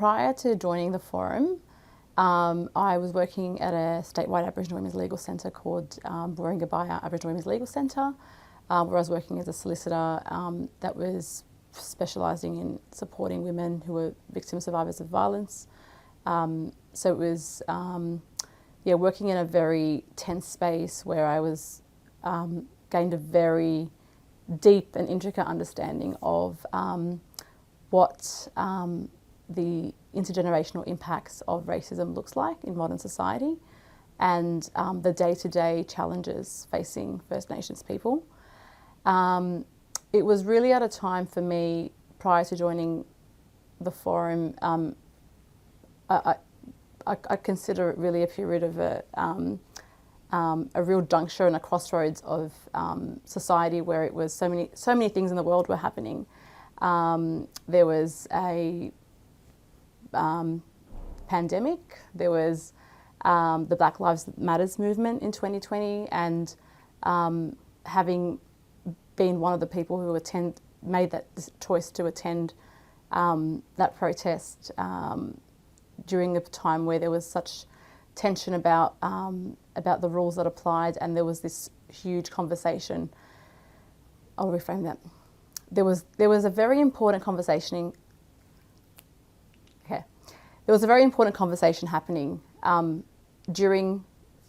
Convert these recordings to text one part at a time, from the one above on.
prior to joining the forum, I was working at a statewide Aboriginal Women's Legal Centre called Warringabaya Aboriginal Women's Legal Centre, where I was working as a solicitor that was specialising in supporting women who were victim survivors of violence. So it was working in a very tense space where I was gained a very deep and intricate understanding of what the intergenerational impacts of racism looks like in modern society, and the day-to-day challenges facing First Nations people. It was really at a time for me, prior to joining the forum, I consider it really a period of a real juncture and a crossroads of society, where it was so many things in the world were happening. There was a pandemic, there was the Black Lives Matters movement in 2020, and having been one of the people who made that choice to attend that protest during a time where there was such tension about the rules that applied, and there was this huge conversation. I'll reframe that. There was a very important conversation. There was a very important conversation happening during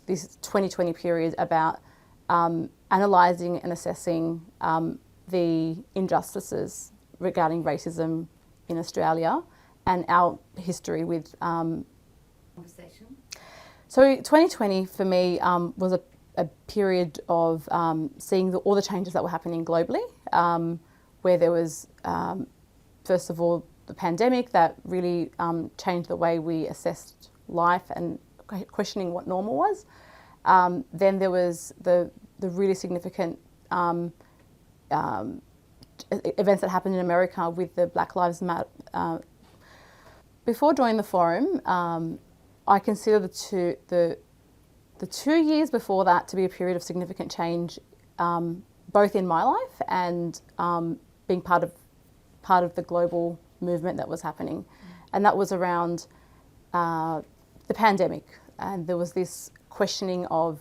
this 2020 period about analysing and assessing the injustices regarding racism in Australia and our history with conversation. So 2020 for me was a period of seeing all the changes that were happening globally, where there was, first of all, the pandemic that really changed the way we assessed life and questioning what normal was. Then there was the really significant events that happened in America with the Black Lives Matter. Before joining the forum, I consider the 2 years before that to be a period of significant change, both in my life and being part of the global movement that was happening. And that was around the pandemic. And there was this questioning of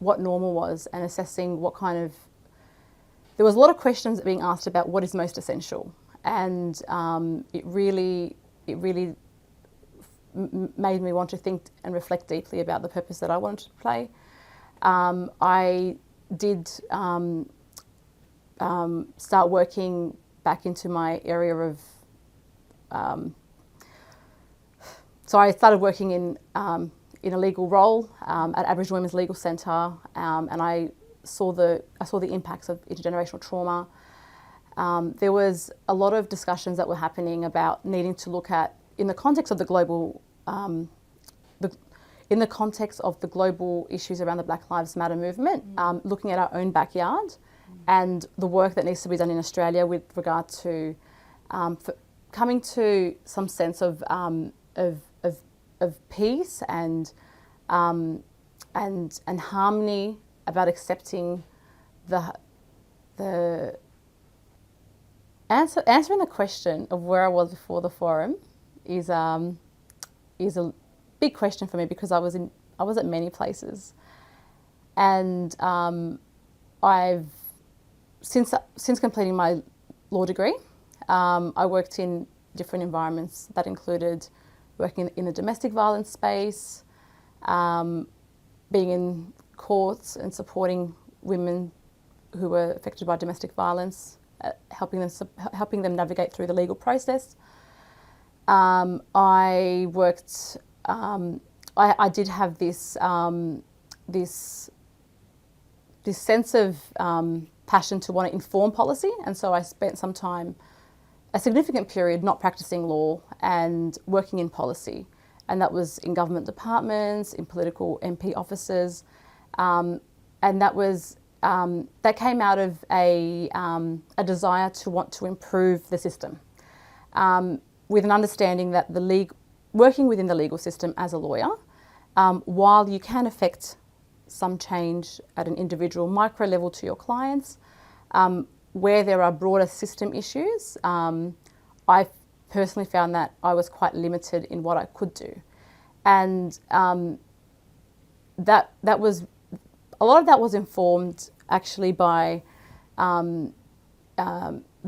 what normal was, and assessing what kind of... There was a lot of questions being asked about what is most essential. And it really made me want to think and reflect deeply about the purpose that I wanted to play. I did start working back into my area of... So I started working in a legal role at Aboriginal Women's Legal Centre, and I saw the impacts of intergenerational trauma. There was a lot of discussions that were happening about needing to look at, in the context of the global issues around the Black Lives Matter movement, looking at our own backyard and the work that needs to be done in Australia with regard to coming to some sense of peace and harmony, about accepting answering the question of where I was before the forum is a big question for me, because I was at many places, and I've since completing my law degree, I worked in different environments that included working in the domestic violence space, being in courts and supporting women who were affected by domestic violence, helping them navigate through the legal process. I worked. I did have this sense of passion to want to inform policy, and so I spent some time, a significant period, not practicing law and working in policy, and that was in government departments, in political MP offices, and that came out of a desire to want to improve the system, with an understanding that working within the legal system as a lawyer, while you can affect some change at an individual micro level to your clients, where there are broader system issues, I personally found that I was quite limited in what I could do. And that was, a lot of that was informed actually by the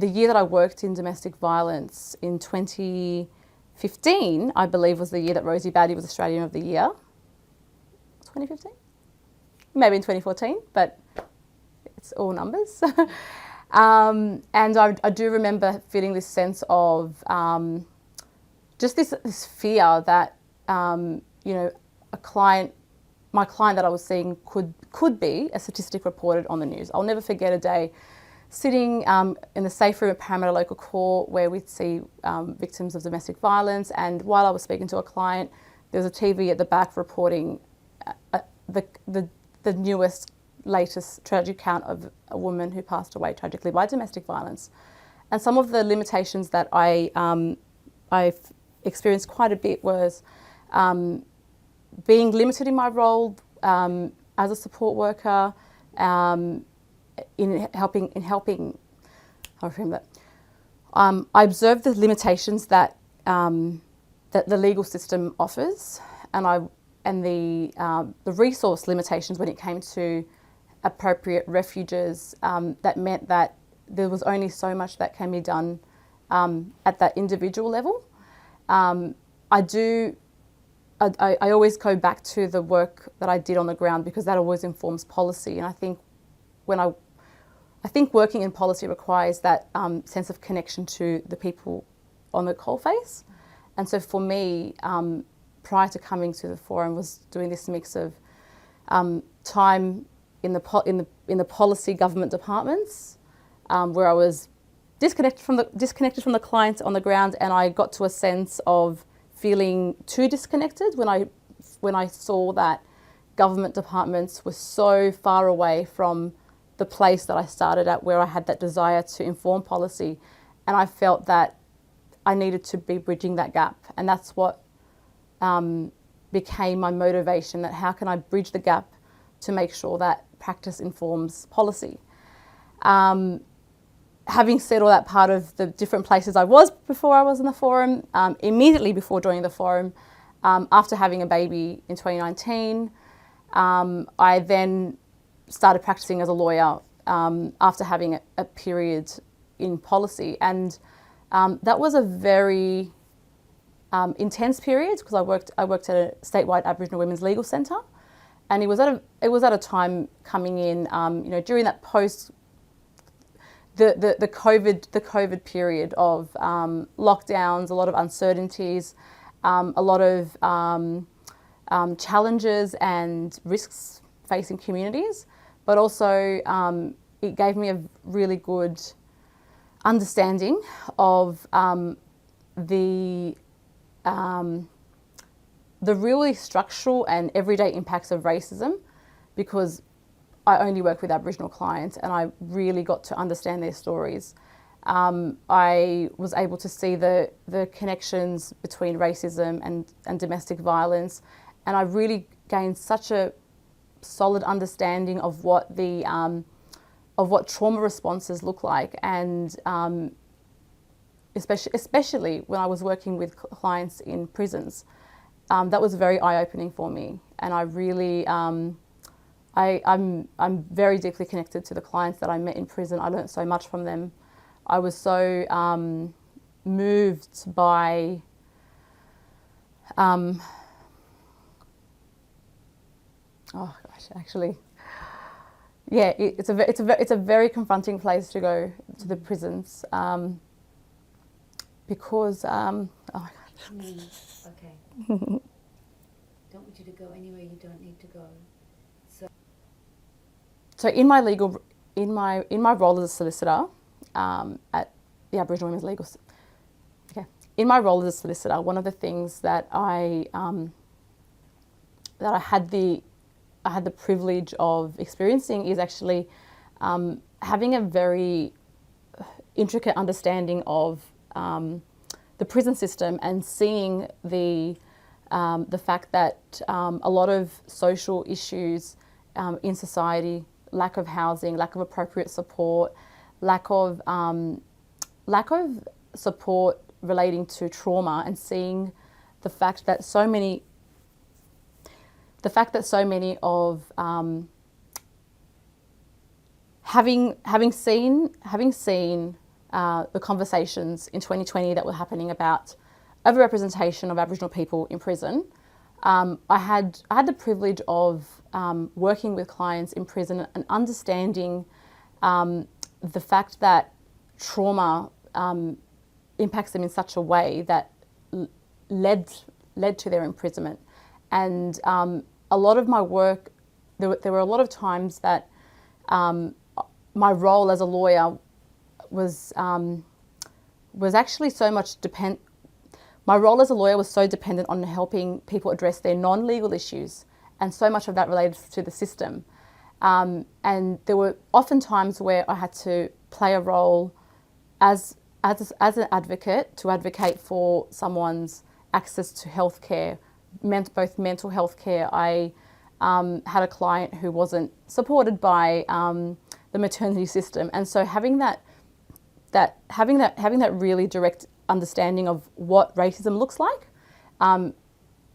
year that I worked in domestic violence in 2015, I believe was the year that Rosie Batty was Australian of the Year. 2015? Maybe in 2014, but it's all numbers. And I do remember feeling this sense of just this fear that, my client that I was seeing could be a statistic reported on the news. I'll never forget a day sitting in the safe room at Parramatta Local Court where we'd see victims of domestic violence, and while I was speaking to a client, there was a TV at the back reporting the newest, latest tragic account of a woman who passed away tragically by domestic violence. And some of the limitations that I've experienced quite a bit was being limited in my role as a support worker, in helping. I remember that. I observed the limitations that that the legal system offers, and the resource limitations when it came to appropriate refuges. That meant that there was only so much that can be done at that individual level. I always go back to the work that I did on the ground because that always informs policy, and I think working in policy requires that sense of connection to the people on the coalface. And so for me, prior to coming to the forum, was doing this mix of time in the policy government departments, where I was disconnected from the clients on the ground, and I got to a sense of feeling too disconnected when I saw that government departments were so far away from the place that I started at, where I had that desire to inform policy, and I felt that I needed to be bridging that gap, and that's what became my motivation, that how can I bridge the gap to make sure that practice informs policy. Having said all that, part of the different places I was before I was in the forum, immediately before joining the forum, after having a baby in 2019, I then started practicing as a lawyer after having a period in policy, and that was a very intense period because I worked at a statewide Aboriginal Women's Legal Centre, and it was at a time coming in during that post the COVID period of lockdowns, a lot of uncertainties, a lot of challenges and risks facing communities, but also it gave me a really good understanding of the really structural and everyday impacts of racism, because I only work with Aboriginal clients and I really got to understand their stories. I was able to see the connections between racism and domestic violence, and I really gained such a solid understanding of what trauma responses look like, and especially when I was working with clients in prisons. That was very eye-opening for me, and I really I'm very deeply connected to the clients that I met in prison. I learned so much from them. I was so moved by it's a very confronting place to go to, the prisons, because Okay. Don't want you to go anywhere you don't need to go. So in my role as a solicitor at the Aboriginal Women's Legal, in my role as a solicitor, one of the things that I had the privilege of experiencing is actually having a very intricate understanding of the prison system, and seeing the fact that a lot of social issues in society, lack of housing, lack of appropriate support, lack of support relating to trauma and seeing the fact that so many of having seen the conversations in 2020 that were happening about overrepresentation of Aboriginal people in prison. I had the privilege of working with clients in prison and understanding the fact that trauma impacts them in such a way that led to their imprisonment. And a lot of my work, there were a lot of times that my role as a lawyer was actually so much my role as a lawyer was so dependent on helping people address their non-legal issues, and so much of that related to the system. And there were often times where I had to play a role as an advocate to advocate for someone's access to healthcare, both mental health care. I had a client who wasn't supported by the maternity system, and so having that really direct understanding of what racism looks like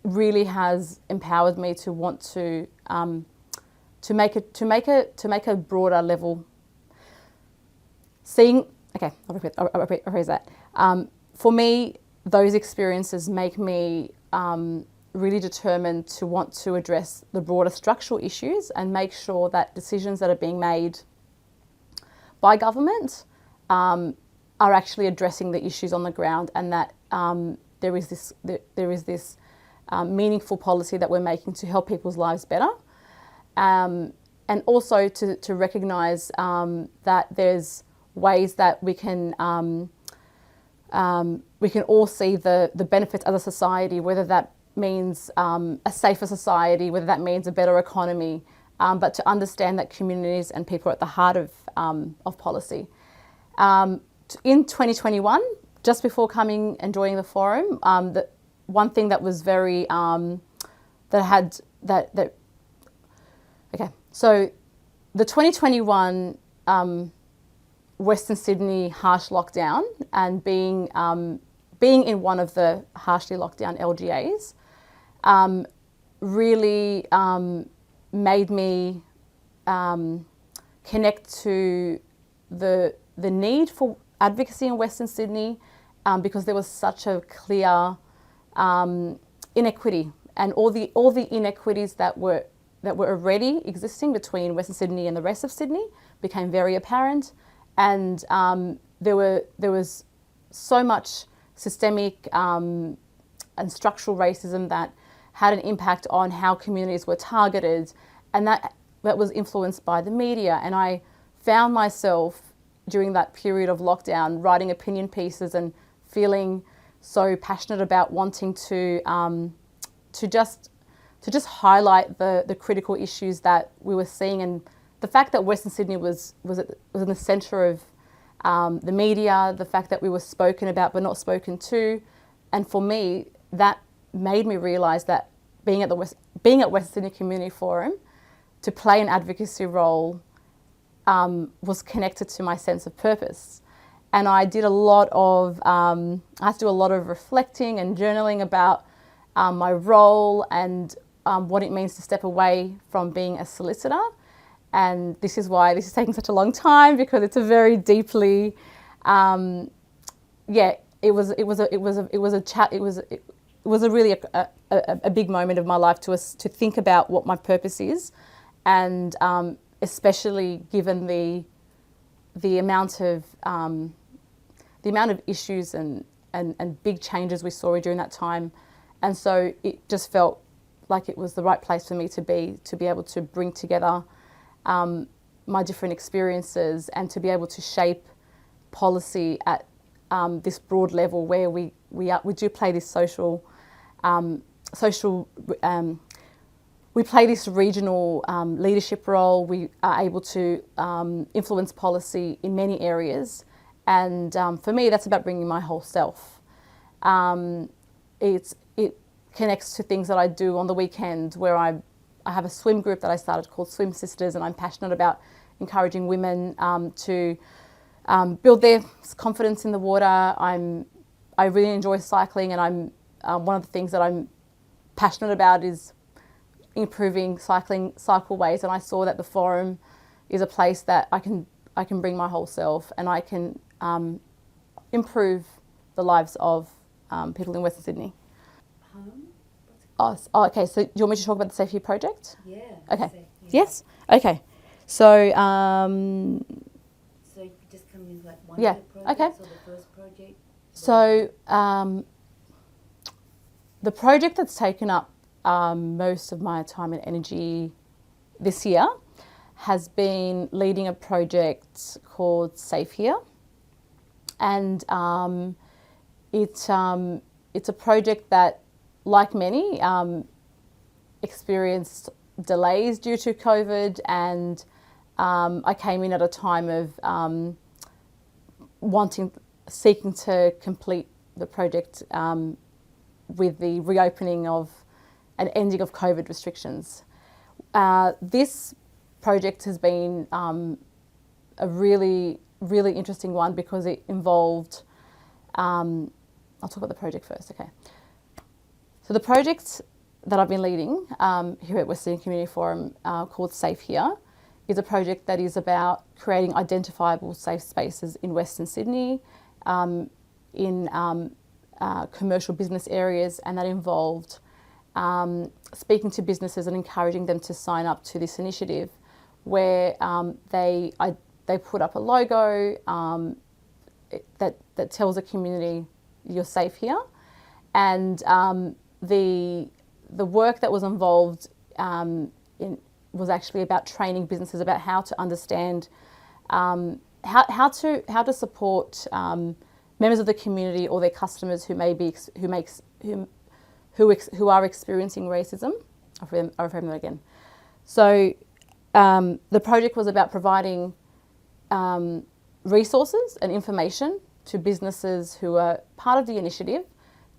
really has empowered me to want to make a broader level. I'll rephrase that. For me, those experiences make me really determined to want to address the broader structural issues and make sure that decisions that are being made by government are actually addressing the issues on the ground, and that there is this meaningful policy that we're making to help people's lives better, and also to recognise that there's ways that we can all see the benefits as a society, whether that means a safer society, whether that means a better economy, but to understand that communities and people are at the heart of policy. In 2021, just before coming and joining the forum, the one thing that was very so the 2021 Western Sydney harsh lockdown, and being in one of the harshly locked down LGAs really made me connect to the need for advocacy in Western Sydney, because there was such a clear inequity, and all the inequities that were already existing between Western Sydney and the rest of Sydney became very apparent, and there was so much systemic and structural racism that had an impact on how communities were targeted, and that was influenced by the media. And I found myself during that period of lockdown writing opinion pieces and feeling so passionate about wanting to just highlight the critical issues that we were seeing, and the fact that Western Sydney was in the centre of the media, the fact that we were spoken about but not spoken to. And for me, that made me realise that being at Western Sydney Community Forum, to play an advocacy role was connected to my sense of purpose. And I did I had to do a lot of reflecting and journaling about my role and what it means to step away from being a solicitor. And this is why this is taking such a long time, because it's a very deeply, it was a really a big moment of my life to think about what my purpose is, and especially given the amount of issues and big changes we saw during that time. And so it just felt like it was the right place for me to be able to bring together my different experiences and to be able to shape policy at this broad level, where we do play this we play this regional leadership role. We are able to influence policy in many areas, and for me, that's about bringing my whole self. It connects to things that I do on the weekend, where I have a swim group that I started called Swim Sisters, and I'm passionate about encouraging women to build their confidence in the water. I'm I really enjoy cycling, and I'm one of the things that I'm passionate about is improving cycleways, and I saw that the forum is a place that I can bring my whole self, and I can improve the lives of people in Western Sydney. Home? What's it Oh, okay. So do you want me to talk about the Safe Here project? Yeah. Okay. So, yeah. Yes. Okay. So So you could just come in like one Yeah, of the projects okay. or the first project? So the project that's taken up most of my time and energy this year has been leading a project called Safe Here, and it's a project that, like many, experienced delays due to COVID, and I came in at a time of seeking to complete the project with the reopening of and ending of COVID restrictions. This project has been a really, really interesting one because it involved, I'll talk about the project first, okay. So the project that I've been leading here at Western Community Forum called Safe Here is a project that is about creating identifiable safe spaces in Western Sydney, in commercial business areas, and that involved speaking to businesses and encouraging them to sign up to this initiative, where they put up a logo that tells the community you're safe here, and the work that was involved was actually about training businesses about how to understand how to support members of the community or their customers who are experiencing racism. I'll frame that again. So the project was about providing resources and information to businesses who are part of the initiative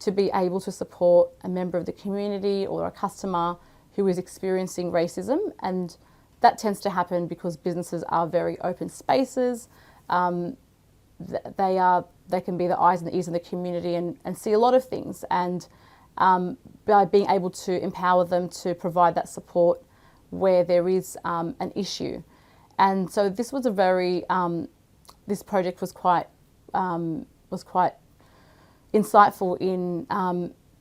to be able to support a member of the community or a customer who is experiencing racism. And that tends to happen because businesses are very open spaces. They can be the eyes and the ears of the community and see a lot of things. And by being able to empower them to provide that support where there is an issue. And so this was this project was quite insightful in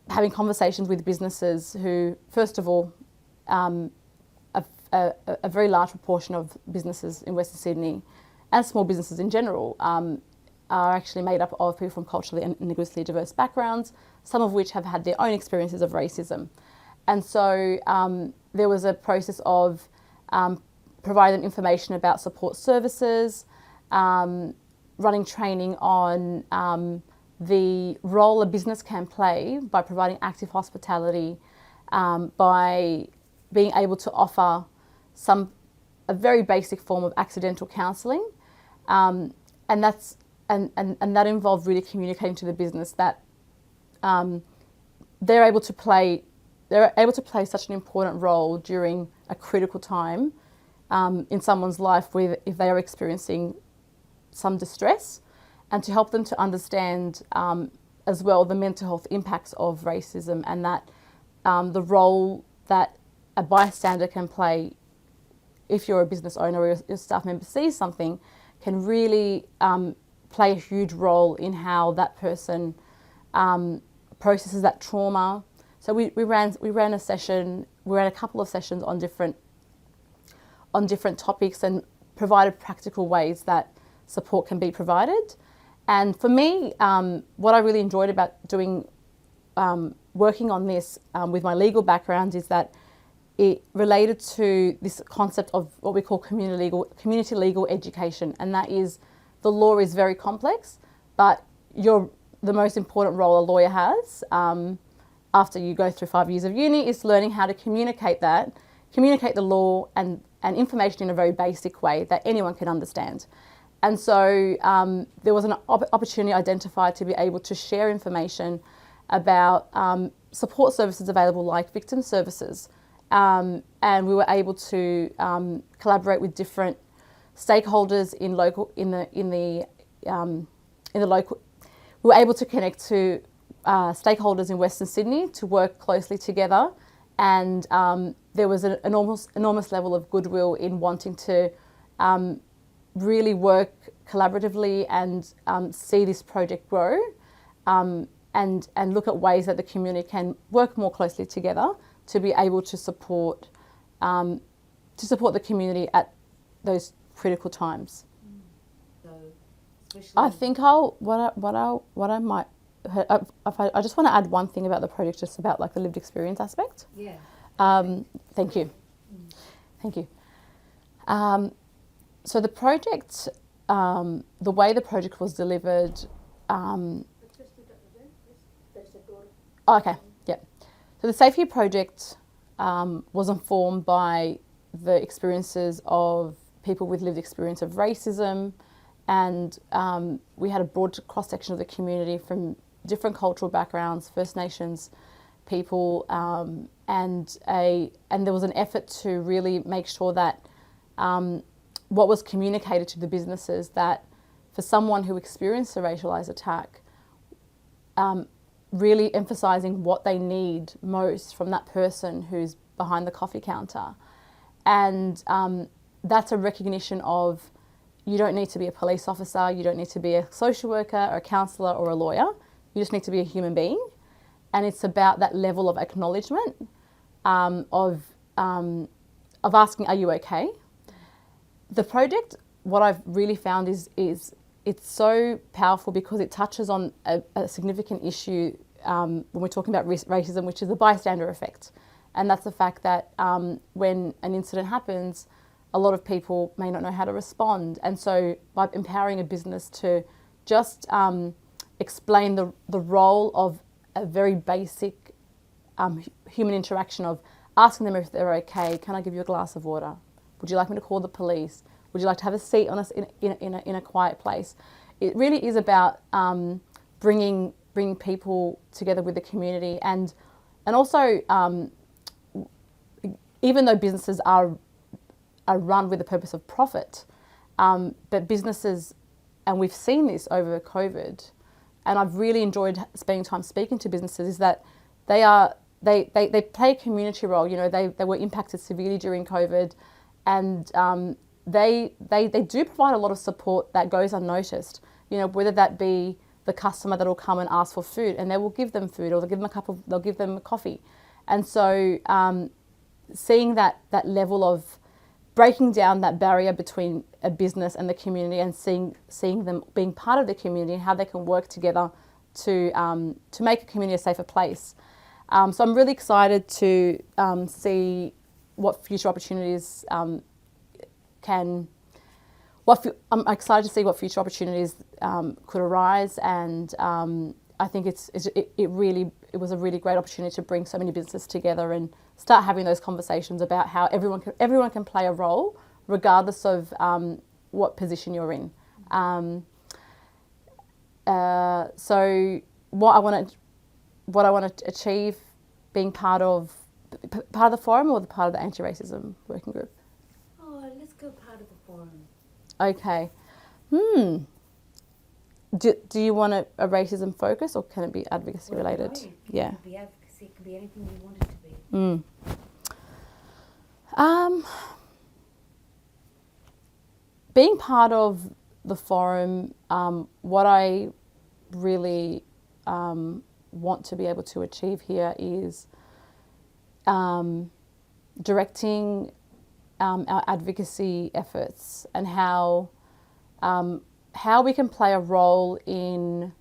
having conversations with businesses who, first of all, a very large proportion of businesses in Western Sydney and small businesses in general are actually made up of people from culturally and linguistically diverse backgrounds, some of which have had their own experiences of racism. And so there was a process of providing them information about support services, running training on the role a business can play by providing active hospitality, by being able to offer a very basic form of accidental counselling, and that involved really communicating to the business that they're able to play such an important role during a critical time in someone's life if they are experiencing some distress, and to help them to understand as well the mental health impacts of racism, and that the role that a bystander can play if you're a business owner or your staff member sees something can really play a huge role in how that person processes that trauma. So we ran a session, we ran a couple of sessions on different topics and provided practical ways that support can be provided. And for me, what I really enjoyed about working on this with my legal background is that it related to this concept of what we call community legal education, and that is the law is very complex, but the most important role a lawyer has after you go through 5 years of uni is learning how to communicate the law and information in a very basic way that anyone can understand. And so there was an opportunity identified to be able to share information about support services available like victim services. And we were able to collaborate with different stakeholders we were able to connect to stakeholders in Western Sydney to work closely together, and there was an enormous level of goodwill in wanting to really work collaboratively and see this project grow, and look at ways that the community can work more closely together to be able to support the community at those critical times. So, especially I think I just want to add one thing about the project, just about like the lived experience aspect. yeah. Thank you. Thank you. So the project, the way the project was delivered. Okay, yeah. So the Safe Here project was informed by the experiences of people with lived experience of racism, and we had a broad cross section of the community from different cultural backgrounds, First Nations people, and there was an effort to really make sure that what was communicated to the businesses, that for someone who experienced a racialised attack, really emphasising what they need most from that person who's behind the coffee counter. And that's a recognition of, you don't need to be a police officer, you don't need to be a social worker or a counsellor or a lawyer, you just need to be a human being. And it's about that level of acknowledgement, of asking, are you okay? The project, what I've really found is it's so powerful because it touches on a significant issue when we're talking about racism, which is the bystander effect. And that's the fact that when an incident happens, a lot of people may not know how to respond. And so by empowering a business to just explain the role of a very basic human interaction of asking them if they're okay, can I give you a glass of water? Would you like me to call the police? Would you like to have a seat on us in a quiet place? It really is about bringing people together with the community, and also even though businesses are run with the purpose of profit, but businesses, and we've seen this over COVID, and I've really enjoyed spending time speaking to businesses, is that they play a community role. You know, they were impacted severely during COVID, and they do provide a lot of support that goes unnoticed. You know, whether that be the customer that will come and ask for food, and they will give them food, or they'll give them coffee. And so seeing that level of breaking down that barrier between a business and the community, and seeing them being part of the community and how they can work together to make a community a safer place. So I'm really excited to see what future opportunities I'm excited to see what future opportunities could arise, and I think it was a really great opportunity to bring so many businesses together and start having those conversations about how everyone can play a role regardless of what position you're in. So what I want to achieve, being part of the forum, or the part of the anti-racism working group. Oh, let's go part of the forum. Okay. Do you want a racism focus, or can it be advocacy related? Right. Yeah. It could be advocacy, it could be anything you want it to be. Being part of the forum, what I really want to be able to achieve here is directing our advocacy efforts, and how we can play a role in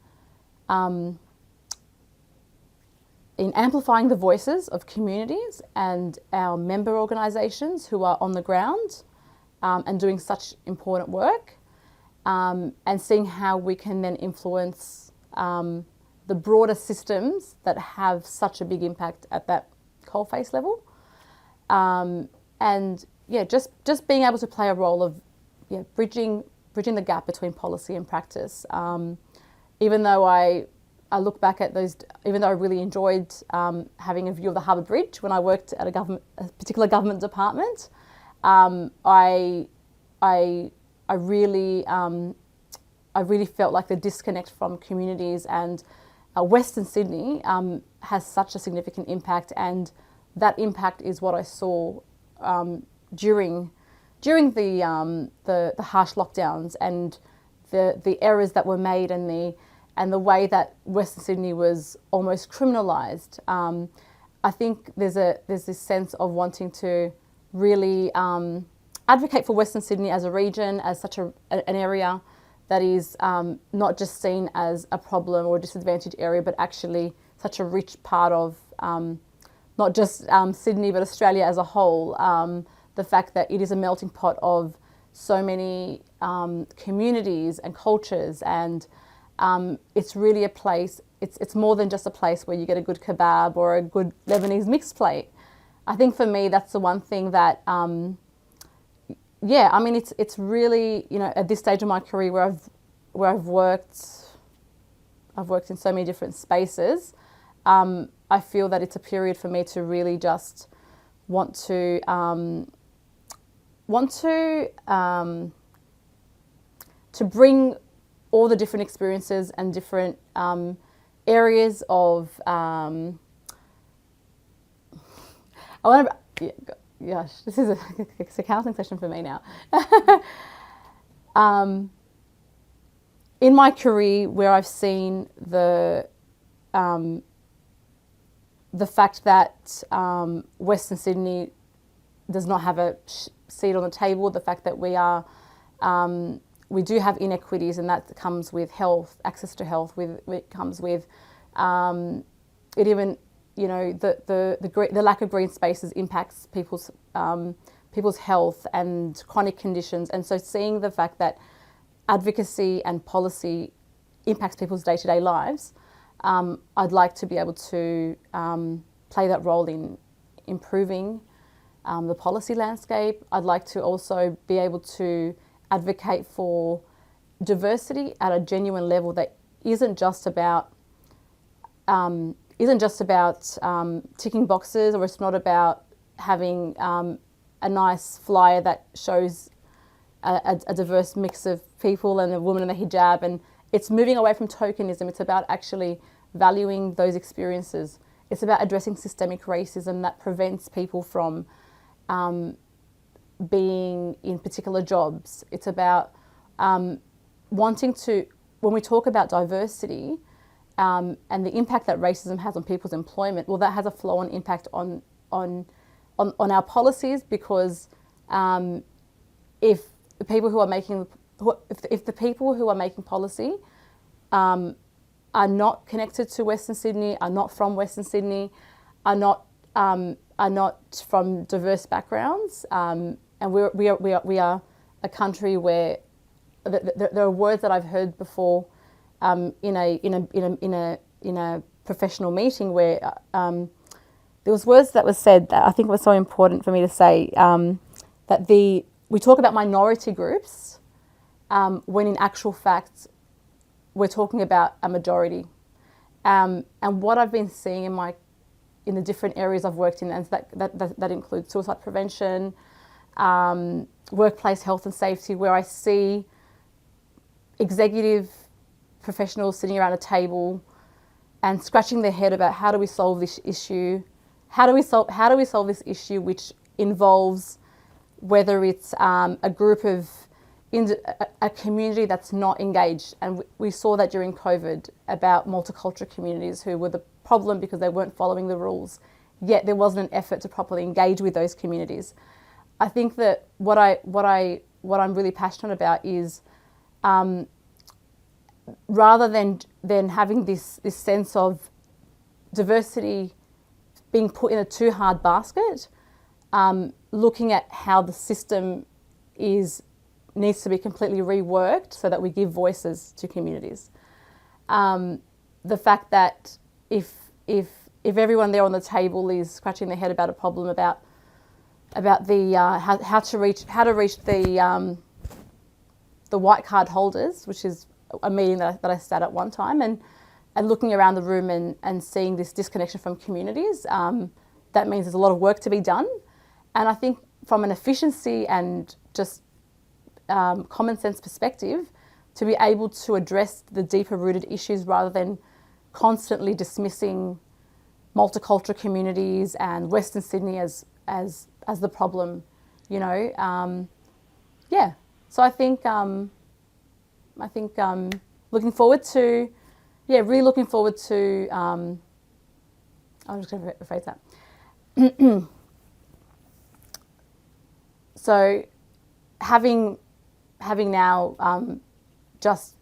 amplifying the voices of communities and our member organisations who are on the ground and doing such important work, and seeing how we can then influence the broader systems that have such a big impact at that coalface level. And yeah, just being able to play a role of bridging the gap between policy and practice. Even though I look back at those, even though I really enjoyed having a view of the Harbour Bridge when I worked at a particular government department, I really I really felt like the disconnect from communities, and Western Sydney has such a significant impact, and that impact is what I saw during the harsh lockdowns, and the errors that were made, and the way that Western Sydney was almost criminalised. I think there's this sense of wanting to really advocate for Western Sydney as a region, as such an area that is not just seen as a problem or a disadvantaged area, but actually such a rich part of not just Sydney, but Australia as a whole. The fact that it is a melting pot of so many communities and cultures, and it's really a place, it's more than just a place where you get a good kebab or a good Lebanese mixed plate. I think for me, that's the one thing that, it's really, at this stage of my career where I've worked in so many different spaces, I feel that it's a period for me to really just want to bring all the different experiences and different areas of I want to. Gosh, this is it's a counselling session for me now. In my career, where I've seen the fact that Western Sydney does not have a seat on the table, the fact that we do have inequities, and that comes with health, access to health. It comes with it even. The lack of green spaces impacts people's health and chronic conditions, and so seeing the fact that advocacy and policy impacts people's day-to-day lives, I'd like to be able to play that role in improving the policy landscape. I'd like to also be able to advocate for diversity at a genuine level that isn't just about ticking boxes, or it's not about having a nice flyer that shows a diverse mix of people and a woman in a hijab, and it's moving away from tokenism. It's about actually valuing those experiences. It's about addressing systemic racism that prevents people from being in particular jobs. It's about wanting to, when we talk about diversity, and the impact that racism has on people's employment, well, that has a flow-on impact on our policies, because if the people who are making policy are not connected to Western Sydney, are not from Western Sydney, are not from diverse backgrounds, and we are a country where there are words that I've heard before. In a professional meeting where there was words that were said that I think were so important for me to say, that we talk about minority groups when in actual fact we're talking about a majority, and what I've been seeing in the different areas I've worked in, and that includes suicide prevention, workplace health and safety, where I see executive professionals sitting around a table and scratching their head about how do we solve this issue? How do we solve this issue, which involves whether it's a group of a community that's not engaged, and we saw that during COVID about multicultural communities who were the problem because they weren't following the rules, yet there wasn't an effort to properly engage with those communities. I think that what I'm really passionate about is, rather than having this sense of diversity being put in a too hard basket, looking at how the system needs to be completely reworked so that we give voices to communities. The fact that if everyone there on the table is scratching their head about a problem about the how to reach the white card holders, which is a meeting that I sat at one time, and looking around the room and seeing this disconnection from communities, that means there's a lot of work to be done. And I think from an efficiency and just common sense perspective, to be able to address the deeper rooted issues rather than constantly dismissing multicultural communities and Western Sydney as the problem, you know. Yeah, so I think looking forward to, really looking forward to. I'm just going to rephrase that. So, having now just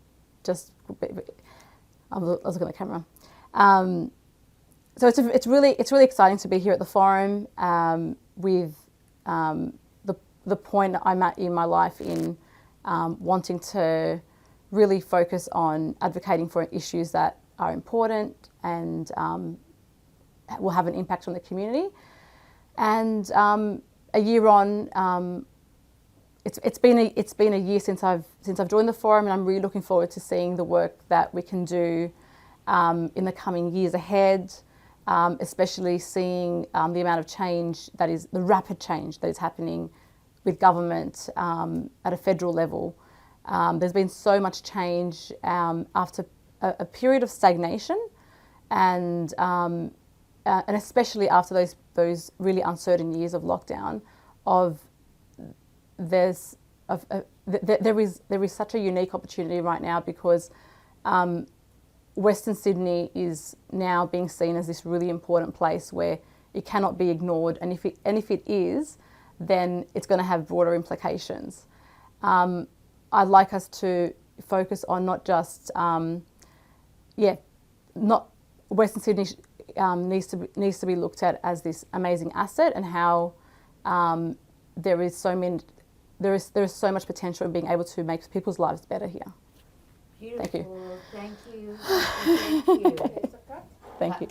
I was looking at the camera. So it's really exciting to be here at the forum with the point I'm at in my life in wanting to really focus on advocating for issues that are important and will have an impact on the community. And a year on, it's been a year since I've joined the forum, and I'm really looking forward to seeing the work that we can do in the coming years ahead. Especially seeing the amount of change the rapid change that is happening with government at a federal level. There's been so much change after a period of stagnation, and especially after those really uncertain years of lockdown. There is such a unique opportunity right now because Western Sydney is now being seen as this really important place where it cannot be ignored, and if it is, then it's going to have broader implications. I'd like us to focus on not just, not Western Sydney needs to be looked at as this amazing asset, and how there is so much potential in being able to make people's lives better here. Beautiful. Thank you. Thank you. Thank you. Thank you.